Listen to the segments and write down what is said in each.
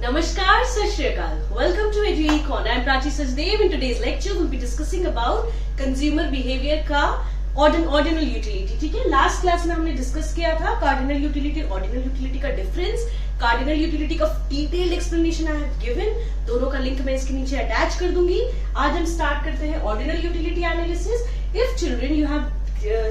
Namaskar, Sat Shri Akal. Welcome to EduEcon. I am Prachi Sachdev. In today's lecture, we'll be discussing about consumer behavior का ordinal utility. ठीक है, last class में हमने discuss किया था cardinal utility, ordinal utility का difference. Cardinal utility का detailed explanation I have given. दोनों का लिंक मैं इसके नीचे अटैच कर दूंगी. आज हम स्टार्ट करते हैं ordinal utility analysis. If children you have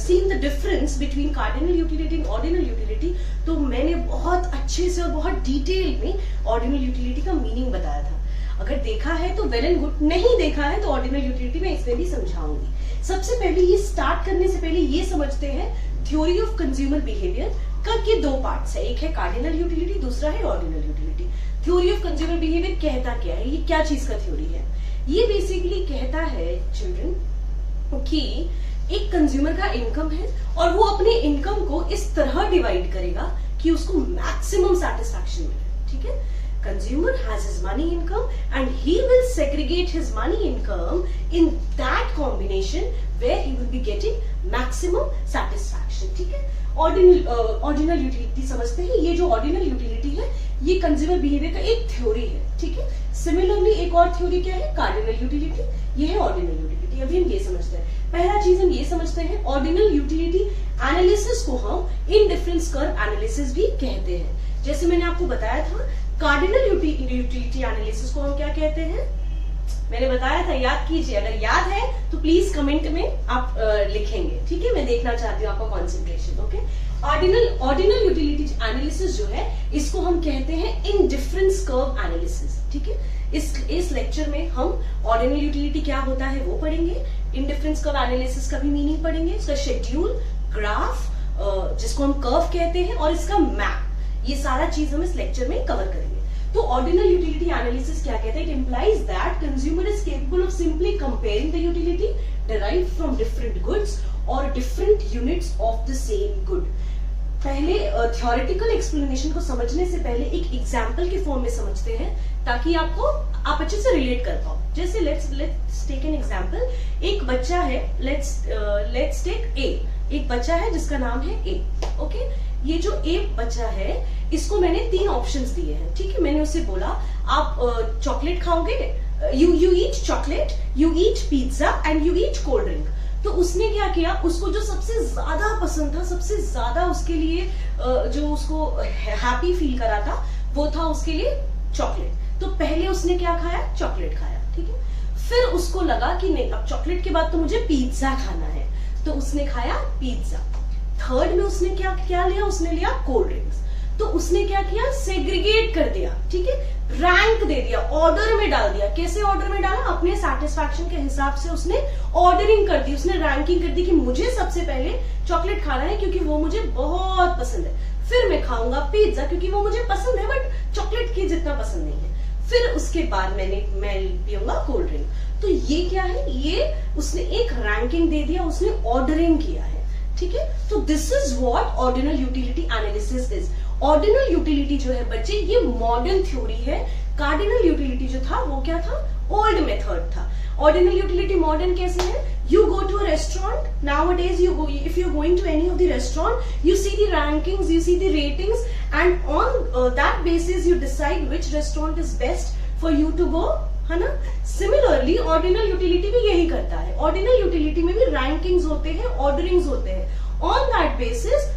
seen the difference between cardinal utility and ordinal utility, तो मैंने बहुत अच्छे से और बहुत डिटेल में ordinal utility का मीनिंग बताया था. अगर देखा है तो वेल एंड गुड, नहीं देखा है तो ऑर्डिनल यूटिलिटी में इसमें भी समझाऊंगी. सबसे पहले ये स्टार्ट करने से पहले ये समझते हैं थ्योरी ऑफ कंज्यूमर बिहेवियर का के दो पार्ट्स है. एक है कार्डिनल यूटिलिटी, दूसरा है ordinal utility. Theory of consumer behaviour कहता क्या है, ये क्या चीज का थ्योरी है? ये बेसिकली कहता है चिल्ड्रन कि एक कंज्यूमर का इनकम है और वो अपने इनकम को इस तरह डिवाइड करेगा कि उसको मैक्सिमम सेटिस्फैक्शन मिले. ठीक है, consumer has his money income and he will segregate his money income in that combination where he will be getting maximum satisfaction. ठीक है, ऑर्डिनल यूटिलिटी समझते हैं. ये जो ऑर्डिनल यूटिलिटी है ये कंज्यूमर बिहेवियर का एक थ्योरी है. ठीक है, सिमिलरली एक और थ्योरी क्या है, कार्डिनल यूटिलिटी, ये है ऑर्डिनल यूटिलिटी. अभी हम ये समझते हैं. पहला चीज हम ये समझते हैं ऑर्डिनल यूटिलिटी एनालिसिस को हम इनडिफरेंस कर्व एनालिसिस भी कहते हैं. जैसे मैंने आपको बताया था कार्डिनल यूटिलिटी एनालिसिस को हम क्या कहते हैं, मैंने बताया था, याद कीजिए. अगर याद है तो प्लीज कमेंट में आप लिखेंगे. ठीक है, मैं देखना चाहती हूँ आपका concentration. Okay, ordinal utility analysis जो है इसको हम कहते हैं इनडिफरेंस कर्व एनालिसिस. ठीक है, इस लेक्चर में हम ऑर्डिनल यूटिलिटी क्या होता है वो पढ़ेंगे, इनडिफरेंस कर्व एनालिसिस का भी मीनिंग पढ़ेंगे, इसका शेड्यूल, ग्राफ जिसको हम कर्व कहते हैं, और इसका मैप. ये सारा चीज हम इस लेक्चर में कवर करेंगे. तो ऑर्डिनल यूटिलिटी एनालिसिस क्या कहते हैं, it implies that consumer is capable of simply comparing the utility derived from different goods और different units of the same good. पहले थ्योरेटिकल एक्सप्लेनेशन को समझने से पहले एक एग्जाम्पल के फॉर्म में समझते हैं ताकि आप अच्छे से रिलेट कर पाओ. जैसे लेट्स टेक एन एग्जाम्पल. एक बच्चा है, लेट्स टेक ए. एक बच्चा है जिसका नाम है ए. ओके, ये जो ए बच्चा है इसको मैंने 3 ऑप्शंस दिए हैं. ठीक है, मैंने उसे बोला आप चॉकलेट खाओगे, you eat chocolate, you eat pizza and you eat cold drink. तो उसने क्या किया, उसको जो सबसे ज्यादा पसंद था, सबसे ज्यादा उसके लिए जो उसको हैप्पी फील करा था वो था उसके लिए चॉकलेट. तो पहले उसने क्या खाया, चॉकलेट खाया. ठीक है, फिर उसको लगा कि नहीं, अब चॉकलेट के बाद तो मुझे पिज्जा खाना है, तो उसने खाया पिज्जा. थर्ड में उसने क्या लिया, उसने लिया कोल्ड ड्रिंक्स. तो उसने क्या किया, सेग्रीगेट कर दिया. ठीक है, रैंक दे दिया, ऑर्डर में डाल दिया. कैसे ऑर्डर में डाला, अपने सेटिस्फैक्शन के हिसाब से उसने ऑर्डरिंग कर दी, उसने रैंकिंग कर दी कि मुझे सबसे पहले चॉकलेट खाना है क्योंकि वो मुझे बहुत पसंद है, फिर मैं खाऊंगा पिज्जा क्योंकि वो मुझे पसंद है बट चॉकलेट की जितना पसंद नहीं है, फिर उसके बाद मैं पीऊंगा कोल्ड ड्रिंक. तो ये क्या है, ये उसने एक रैंकिंग दे दिया, उसने ऑर्डरिंग किया है. ठीक है, तो this is what ordinal utility analysis is. Ordinal utility जो है बच्चे ये मॉडर्न थ्योरी है. कार्डिनल यूटिलिटी जो था वो क्या था, ओल्ड मेथड था. ऑर्डिनल यूटिलिटी मॉडर्न कैसे है, you go to a restaurant nowadays, if you're going to any of the restaurant, you see the rankings, you see the ratings, and on that basis you decide which restaurant is best for you to go, है ना. Similarly ordinal utility भी यही करता है. Ordinal utility में भी rankings होते हैं, ऑर्डरिंग्स होते हैं. On that basis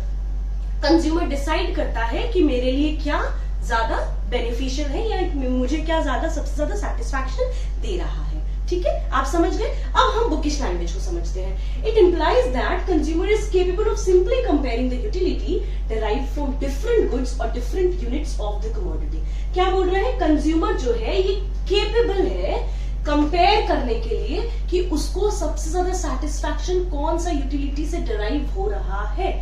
consumer decide करता है कि मेरे लिए क्या ज्यादा बेनिफिशियल है या मुझे क्या सबसे ज्यादा सेटिस्फैक्शन दे रहा है. ठीक है, आप समझ गए. अब हम बुकिश लैंग्वेज को समझते हैं. It implies that consumer is capable of simply comparing the utility derived from different goods और different units of the commodity. क्या बोल रहे हैं, कंज्यूमर जो है ये केपेबल है कंपेयर करने के लिए कि उसको सबसे ज्यादा सेटिस्फैक्शन कौन सा यूटिलिटी से डिराइव हो रहा है.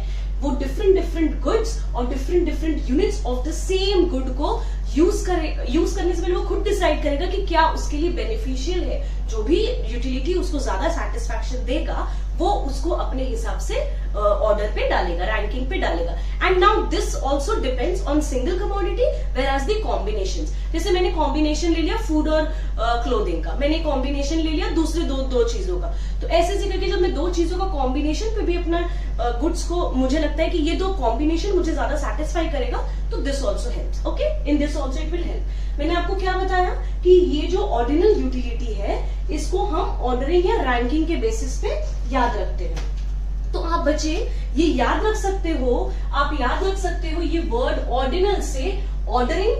वो डिफरेंट गुड्स और different units of the same good को यूज करने से पहले वो खुद डिसाइड करेगा कि क्या उसके लिए बेनिफिशियल है. जो भी यूटिलिटी उसको ज्यादा सेटिस्फैक्शन देगा वो उसको अपने हिसाब से ऑर्डर पे डालेगा, रैंकिंग पे डालेगा. And now this also depends on single commodity where as the combinations. जैसे मैंने कॉम्बिनेशन ले लिया फूड और क्लोथिंग का, मैंने कॉम्बिनेशन ले लिया दूसरे दो चीजों का. तो ऐसे करके जब मैं 2 चीजों का कॉम्बिनेशन पे भी अपना गुड्स को मुझे लगता है कि ये 2 कॉम्बिनेशन मुझे ज्यादा सेटिस्फाई करेगा, तो this also helps. Okay, in this also it will help. मैंने आपको क्या बताया कि ये जो ऑर्डिनल यूटिलिटी है इसको हम ऑर्डरिंग या रैंकिंग के बेसिस पे याद रखते हैं। तो आप बच्चे ये याद रख सकते हो, आप याद रख सकते हो ये वर्ड ऑर्डिनल से ऑर्डरिंग,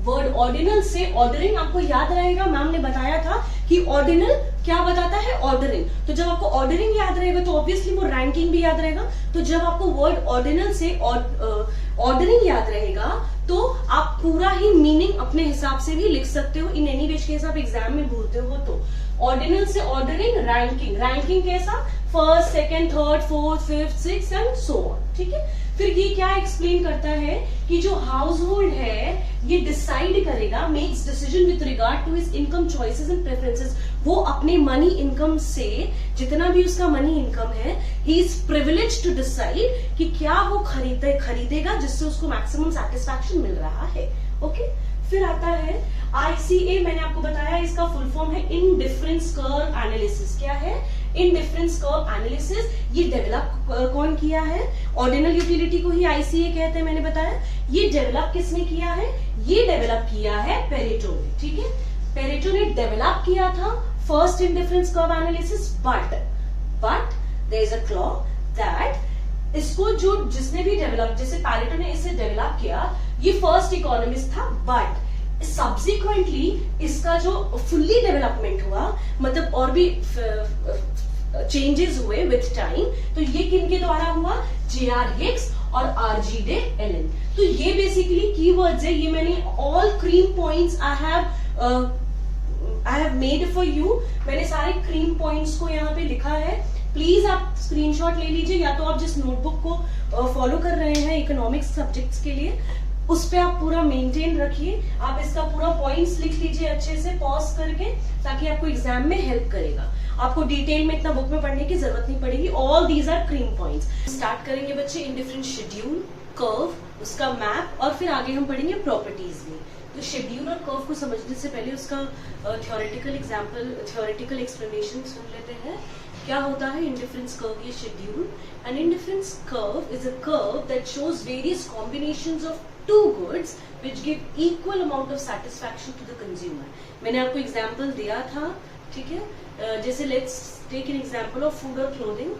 वर्ड ऑर्डिनल से ऑर्डरिंग आपको याद रहेगा। मैम ने बताया था कि ऑर्डिनल क्या बताता है, ऑर्डरिंग। तो जब आपको ऑर्डरिंग याद रहेगा तो ऑब्वियसली वो रैंकिंग भी याद रहेगा। तो जब आपको वर्ड ऑर्डिनल से ऑर्डरिंग याद रहेगा तो आप पूरा ही मीनिंग अपने हिसाब से भी लिख सकते हो इन एनी वेज केस आप एग्जाम में भूलते हो तो। ऑर्डिनल से ऑर्डरिंग, रैंकिंग, रैंकिंग कैसा, first, second, third, fourth, fifth, sixth and so on, ठीक है। फिर ये क्या एक्सप्लेन करता है कि जो हाउस होल्ड है ये डिसाइड करेगा, makes decision with regard to his income choices and preferences. वो अपने मनी इनकम से जितना भी उसका मनी इनकम है, he is privilege to decide कि क्या वो खरीदेगा जिससे उसको मैक्सिमम सेटिस्फैक्शन मिल रहा है। ओके, फिर आता है ICA। मैंने आपको बताया इसका फुल फॉर्म है इंडिफरेंस कर्व एनालिसिस। क्या है? Indifference curve analysis. ये डेवलप कौन किया है? ऑर्डिनल यूटिलिटी को ही ICA कहते हैं, मैंने बताया। ये डेवलप किसने किया है? ये डेवलप किया है पेरेटो ने, ठीक है। पेरेटो ने डेवलप किया था first indifference curve analysis, but there is a clause that इसको जो जिसने भी डेवलप, जैसे पेरेटो ने इसे डेवलप किया, ये फर्स्ट इकोनॉमिस्ट था, बट सब्सिक्वेंटली इसका जो फुल्ली डेवलपमेंट हुआ, मतलब और भी चेंजेस हुए विथ टाइम, तो ये किनके द्वारा हुआ? J.R. हिक्स और R.G. D Allen. तो ये बेसिकली कीवर्ड्स है। ये मैंने all cream points I have made for you. मैंने सारे क्रीम पॉइंट्स को यहाँ पे लिखा है। प्लीज आप स्क्रीनशॉट ले लीजिए, या तो आप जिस नोटबुक को फॉलो कर रहे हैं इकोनॉमिक्स सब्जेक्ट्स के लिए उस पे आप पूरा मेंटेन रखिए। आप इसका पूरा पॉइंट्स लिख लीजिए अच्छे से पॉज करके, ताकि आपको एग्जाम में हेल्प करेगा। आपको डिटेल में इतना बुक में पढ़ने की जरूरत नहीं पड़ेगी। All these are cream points. Start करेंगे बच्चे इंडिफरेंट शेड्यूल, कर्व, उसका मैप, और फिर आगे हम पढ़ेंगे प्रॉपर्टीज में। तो शेड्यूल और कर्व को समझने से पहले उसका थ्योरेटिकल एग्जाम्पल, थ्योरेटिकल एक्सप्लेनेशन सुन लेते हैं। क्या होता है इंडिफरेंस कर्व या schedule? An indifference curve is a curve that shows various combinations of two goods which give equal amount of satisfaction to the consumer। मैंने आपको एग्जाम्पल दिया था, ठीक है। जैसे let's take an example of food और clothing.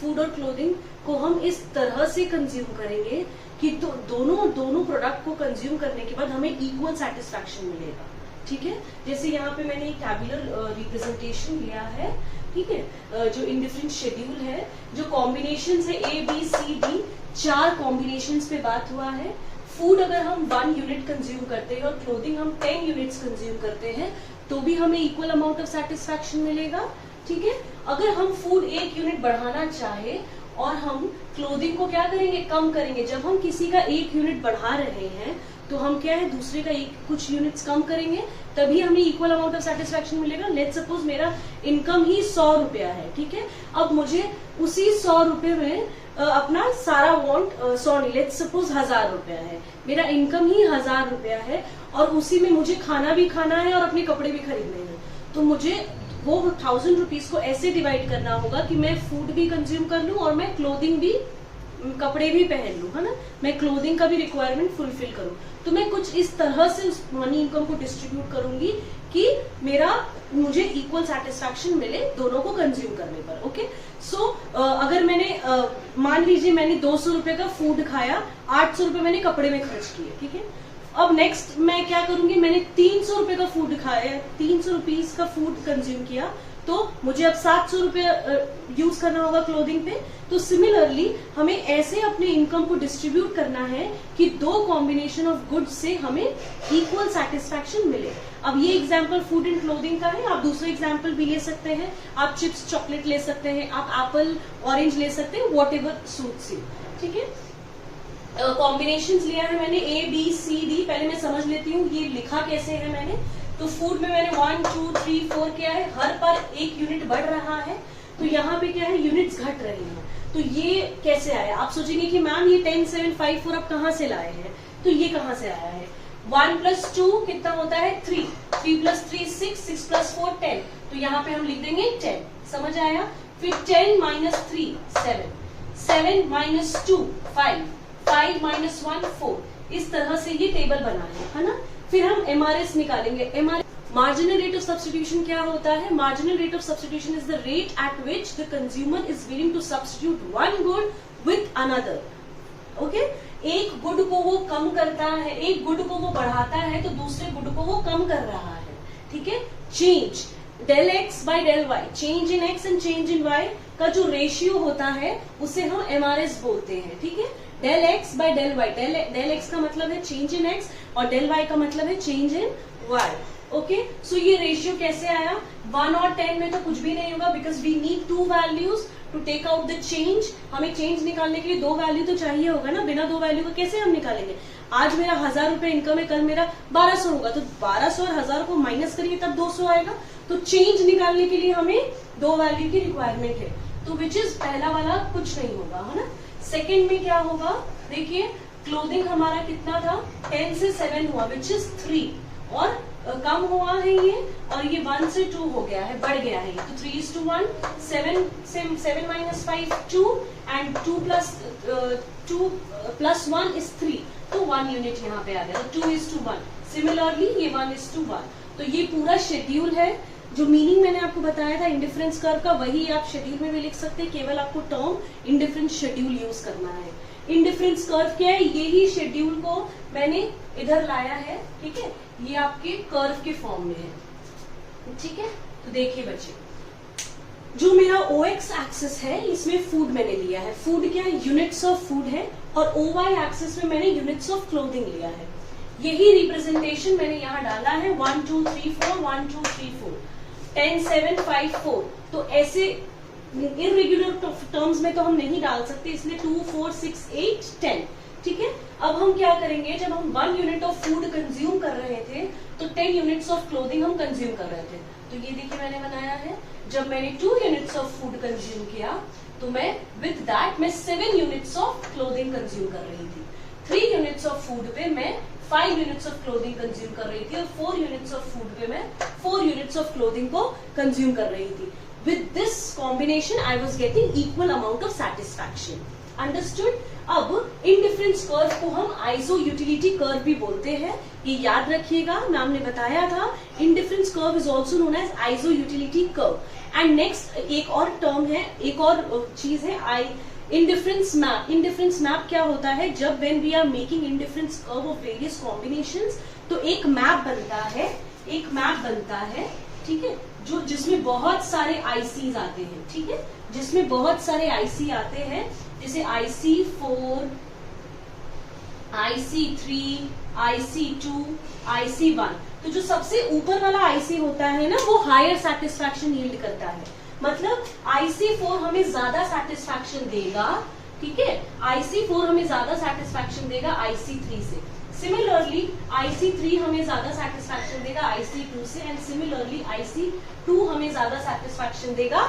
Food और clothing को हम इस तरह से कंज्यूम करेंगे कि तो दोनों प्रोडक्ट को कंज्यूम करने के बाद हमें इक्वल सेटिस्फैक्शन मिलेगा, ठीक है। जैसे यहाँ पे मैंने एक टैबुलर रिप्रेजेंटेशन लिया है, ठीक है। जो इंडिफरेंट शेड्यूल है, जो कॉम्बिनेशन है ABCD, 4 कॉम्बिनेशन पे बात हुआ है। फूड अगर हम 1 यूनिट कंज्यूम करते हैं और क्लोथिंग हम 10 यूनिट्स कंज्यूम करते हैं तो भी हमें इक्वल अमाउंट ऑफ सेटिस्फैक्शन मिलेगा, ठीक है। अगर हम फूड 1 यूनिट बढ़ाना चाहे और हम क्लोथिंग को क्या करेंगे? कम करेंगे। जब हम किसी का 1 यूनिट बढ़ा रहे हैं तो हम क्या है, दूसरे का कुछ यूनिट्स कम करेंगे, तभी हमें इक्वल अमाउंट ऑफ सेटिस्फैक्शन मिलेगा। लेट्स सपोज मेरा इनकम ही 100 रुपया है, ठीक है। अब मुझे उसी 100 रुपए में अपना सारा वांट, सॉरी लेट्स सपोज 1000 रुपया है, मेरा इनकम ही 1000 रुपया है, और उसी में मुझे खाना भी खाना है और अपने कपड़े भी खरीदने हैं। तो मुझे वो 1000 रुपीज को ऐसे डिवाइड करना होगा कि मैं फूड भी कंज्यूम कर लूं और मैं क्लोथिंग भी, कपड़े भी पहन लूं, है ना। मैं क्लोथिंग का भी रिक्वायरमेंट फुलफिल करूं। तो मैं कुछ इस तरह से उस मनी इनकम को डिस्ट्रीब्यूट करूंगी कि मुझे इक्वल सेटिस्फैक्शन मिले दोनों को कंज्यूम करने पर। ओके, सो अगर मैंने मान लीजिए मैंने 200 रुपए का फूड खाया, 800 रुपए मैंने कपड़े में खर्च किए, ठीक है। अब नेक्स्ट मैं क्या करूंगी? मैंने 300 रुपए का फूड खाया, 300 रुपीज का फूड कंज्यूम किया, तो मुझे अब 700 रुपए यूज करना होगा क्लोथिंग पे। तो सिमिलरली हमें ऐसे अपने इनकम को डिस्ट्रीब्यूट करना है कि 2 कॉम्बिनेशन ऑफ गुड्स से हमें इक्वल सेटिस्फैक्शन मिले। अब ये एग्जांपल फूड एंड क्लोथिंग का है, आप दूसरे एग्जांपल भी ले सकते हैं। आप चिप्स चॉकलेट ले सकते हैं, आप एप्पल ऑरेंज ले सकते हैं, वॉट एवर सूट्स यू, ठीक है। कॉम्बिनेशंस लिया है मैंने ABCD। पहले मैं समझ लेती हूँ ये लिखा कैसे है मैंने। तो फूड में मैंने 1 2 3 4 किया है, हर पर 1 यूनिट बढ़ रहा है, तो यहाँ पे क्या है, यूनिट्स घट रही हैं। तो ये कैसे आया? आप सोचेंगे कि मैम ये 10 7 5 4 आप कहाँ से लाए हैं? तो ये कहाँ से आया है? 1 + 2 कितना होता है? 3, 3 + 3 6, 6 + 4 10। तो यहाँ पे हम लिख देंगे 10। समझ आया? फिर 10 - 3 7, 7 - 2 5, 5 - 1 4। इस तरह से ये टेबल बना है ना। फिर हम MRS निकालेंगे। मार्जिनल रेट ऑफ सब्स्टिट्यूशन क्या होता है? Marginal rate of substitution is the rate at which the consumer is willing to substitute one good with another. Okay, एक गुड को वो कम करता है, एक गुड को वो बढ़ाता है, तो दूसरे गुड को वो कम कर रहा है। ठीक है, change del x by del y, change in x and change in y का जो रेशियो होता है उसे हम MRS बोलते हैं। ठीक है, del x by del y, del x का मतलब है चेंज इन एक्स और डेल वाई का मतलब है change in y. Okay, so ये रेशियो कैसे आया? 1 और 10 में तो कुछ भी नहीं होगा, because we need 2 values to take out the change. हमें चेंज निकालने के लिए 2 वैल्यू तो चाहिए होगा ना, बिना 2 वैल्यू को कैसे हम निकालेंगे? आज मेरा 1000 रुपए इनकम है, कल मेरा 1200 होगा, तो 1200 और 1000 को माइनस करिए तब 200 आएगा। तो चेंज निकालने के लिए हमें 2 वैल्यू की रिक्वायरमेंट है, तो विच इज पहला वाला कुछ नहीं होगा, है ना। सेकेंड में क्या होगा? देखिए, क्लोथिंग हमारा कितना था? 10 से 7 हुआ, विच इज 3, और कम हुआ है ये, और ये 1 से 2 हो गया है, बढ़ गया है ये, तो 3:1, 7 minus 5 2, एंड 2 plus 1 is 3, तो 1 यूनिट यहाँ पे आ गया, तो 2:1। सिमिलरली ये 1:1। तो ये पूरा शेड्यूल है, जो मीनिंग मैंने आपको बताया था इंडिफरेंस कर्व का, वही आप शेड्यूल में भी लिख सकते हैं, केवल आपको टर्म इंडिफरेंस शेड्यूल यूज करना है। इंडिफरेंस कर्व क्या है? यही शेड्यूल को मैंने इधर लाया है। ठीक है, ये आपके कर्व के फॉर्म में है। ठीक है, तो देखिए बच्चे, जो मेरा OX एक्सिस है इसमें फूड मैंने लिया है। फूड क्या है? यूनिट्स ऑफ फूड है, और OY एक्सिस में मैंने यूनिट्स ऑफ क्लोथिंग लिया है। यही रिप्रेजेंटेशन मैंने यहाँ डाला है, 1 2 3 4, 1 2 3 4, 10 7 5 4। तो ऐसे इरेग्युलर टर्म्स में तो हम नहीं डाल सकते, इसलिए 2 4 6 8 10। ठीक है, अब हम क्या करेंगे? जब हम 1 यूनिट ऑफ फूड कंज्यूम कर रहे थे तो 10 यूनिट्स ऑफ क्लोथिंग हम कंज्यूम कर रहे थे। तो ये देखिए मैंने बनाया है, जब मैंने 2 यूनिट्स ऑफ फूड कंज्यूम किया तो मैं विद दैट मैं 7 यूनिट्स ऑफ क्लोथिंग कंज्यूम कर रही थी। 3 यूनिट्स ऑफ फूड पे मैं 5 यूनिट्स ऑफ क्लोथिंग कंज्यूम कर रही थी, और 4 यूनिट्स ऑफ फूड पे मैं 4 यूनिट्स ऑफ क्लोथिंग को कंज्यूम कर रही थी। With this combination, I was getting equal amount of satisfaction. Understood? अब इंडिफरेंस कर्व को हम आइसो यूटिलिटी कर्व भी बोलते हैं, ये याद रखिएगा। मैम ने बताया था indifference curve is also known as iso utility curve. And next एक और टर्म है, एक और चीज है इंडिफरेंस मैप। इंडिफरेंस मैप क्या होता है? जब when we are making indifference curve of various combinations, तो एक मैप बनता है, एक मैप बनता है। ठीक है, जो जिसमें बहुत सारे ICs आते हैं। ठीक है, जिसमें बहुत सारे IC आते हैं, जैसे IC4, IC3, IC2, IC1। तो जो सबसे ऊपर वाला IC होता है ना, वो हायर सेटिस्फैक्शन यील्ड करता है। मतलब IC4 हमें ज्यादा सेटिस्फैक्शन देगा। ठीक है, IC4 हमें ज्यादा सेटिस्फैक्शन देगा IC3 से। सिमिलरली IC3 हमें ज्यादा सेटिस्फैक्शन देगा IC2 से, एंड सिमिलरली IC2 हमें ज्यादा सेटिस्फैक्शन देगा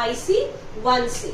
IC1 से।